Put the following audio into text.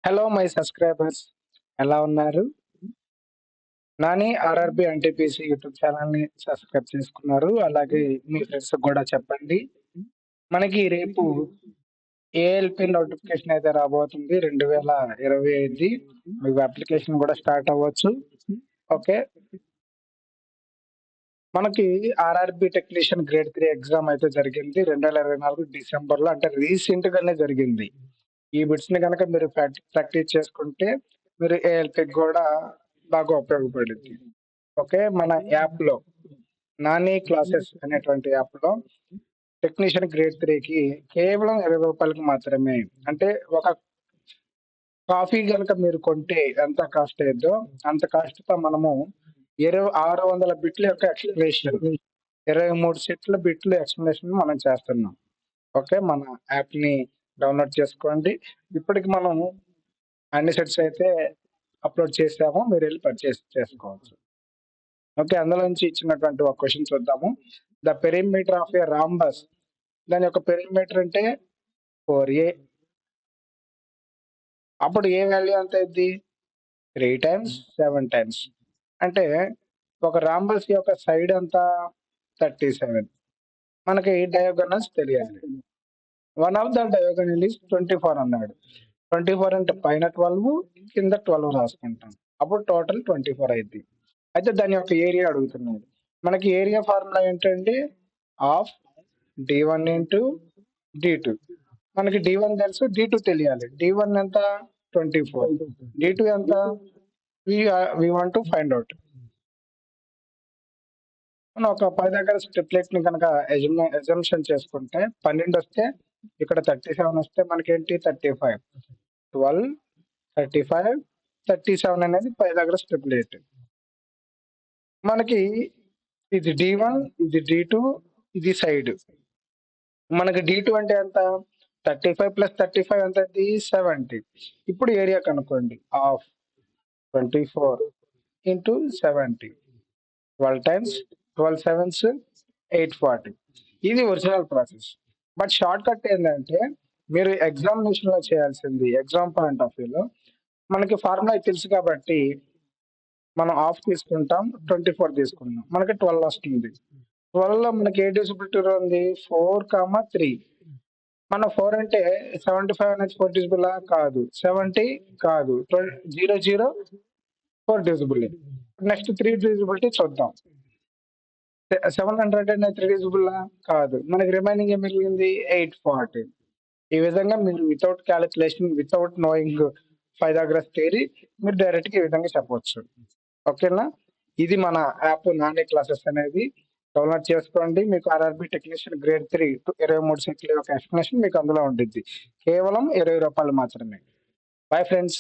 Hello my subscribers, ఎలా ఉన్నారు? Nani RRB NTPC YouTube ఛానల్ని సబ్స్క్రైబ్ చేసుకున్నారు. అలాగే మీ ఫ్రెండ్స్ కూడా చెప్పండి. మనకి రేపు ఏఎల్పి నోటిఫికేషన్ అయితే రాబోతుంది 2025. మీకు అప్లికేషన్ కూడా స్టార్ట్ అవ్వచ్చు. ఓకే, మనకి ఆర్ఆర్బి టెక్నీషియన్ గ్రేడ్ 3 ఎగ్జామ్ అయితే జరిగింది 2024 డిసెంబర్లో, అంటే రీసెంట్ గానే జరిగింది. ఈ బిట్స్ ని కనుక మీరు ప్రాక్టీస్ చేసుకుంటే మీరు ఏఎల్పి కూడా బాగా ఉపయోగపడుద్ది. ఓకే, మన యాప్ లో నాని క్లాసెస్ అనేటువంటి యాప్ లో టెక్నీషియన్ గ్రేడ్ 3కి కేవలం 20 రూపాయలకి మాత్రమే. అంటే ఒక కాఫీ కనుక మీరు కొంటే ఎంత కాస్ట్ అయ్యిద్దో అంత కాస్ట్ తో మనము 600 బిట్ల యొక్క ఎక్స్ప్లెనేషన్, 23 సెట్ల బిట్లు ఎక్స్ప్లెనేషన్ మనం చేస్తున్నాం. ఓకే, మన యాప్ ని డౌన్లోడ్ చేసుకోండి. ఇప్పటికి మనం అన్ని సెట్స్ అయితే అప్లోడ్ చేసాము, మీరు వెళ్ళి పర్చేస్ చేసుకోవచ్చు. ఓకే, అందులో నుంచి ఇచ్చినటువంటి ఒక క్వశ్చన్ చూద్దాము. The perimeter of A rhombus, దాని యొక్క పెరిమీటర్ అంటే 4a. అప్పుడు ఏ వాల్యూ ఎంత అయింది? 3 టైమ్స్ 7 టైమ్స్. అంటే ఒక రాంబస్ యొక్క సైడ్ ఎంత? 37. మనకి డయాగోనల్స్ తెలియాలి. One of the diagonal is 24 అన్నాడు. 24 అంటే పైన 12 కింద 12 రాసుకుంటాం, అప్పుడు టోటల్ 24 అయింది. అయితే దాని యొక్క ఏరియా అడుగుతున్నాడు. మనకి ఏరియా ఫార్ములా ఏంటంటే ఆఫ్ d1 ఇంటూ d2. మనకి d1 తెలుసు, d2 తెలియాలి. d1 ఎంత? 24. d2 ఎంత? We want to find out. మనం ఒక 10 దగ్గర స్ట్రిప్లెట్ ని కనుక ఎజంప్షన్ చేసుకుంటే 12 వస్తే ఇక్కడ 37 వస్తే మనకేంటి 35, 12, 35, 37 అనేది 10 దగ్గర స్ట్రిప్లెట్. మనకి ఇది d1, ఇది d2, ఇది సైడ్. మనకి d2 అంటే ఎంత? 35 ప్లస్ 35 ఎంత? 70. ఇప్పుడు ఏరియా కనుక్కోండి. Of 24 into 70, 12 times 12 sevens 840. ఇది original process. But short cut ఏంటంటే మీరు ఎగ్జామినేషన్ లో చేయాల్సింది, ఎగ్జామ్ పాయింట్ ఆఫ్ వ్యూలో మనకి ఫార్ములా తెలుసు కాబట్టి మనం ఆఫ్ తీసుకుంటాం, 24 తీసుకుంటాం, మనకి 12 వస్తుంది. 12 లో మనకి ఏ డిజిబిలిటీ ఉంది? 4, 3. మన 4 అంటే 75 అనేది 4 డిజిబుల్ కాదు, 70 కాదు, 0, 4 డిజిబుల్. నెక్స్ట్ 3 డిజిబిలిటీ చూద్దాం. 700 అనేది 3 డిజిబుల్ కాదు, మనకి రిమైనింగ్ ఏం మిగిలింది? 840. ఈ విధంగా మీరు without calculation, without knowing Pythagoras theory, మీరు డైరెక్ట్ గా ఈ విధంగా చెప్పవచ్చు. ఓకేనా? ఇది మన యాప్ నాని క్లాసెస్ అనేది డౌన్లోడ్ చేసుకోండి. మీకు ఆర్ఆర్బి టెక్నీషియన్ గ్రేడ్ 3 23 సెట్ల యొక్క ఎక్స్ప్లెనేషన్ మీకు అందులో ఉంటుంది. కేవలం 20 రూపాయలు మాత్రమే. Bye friends.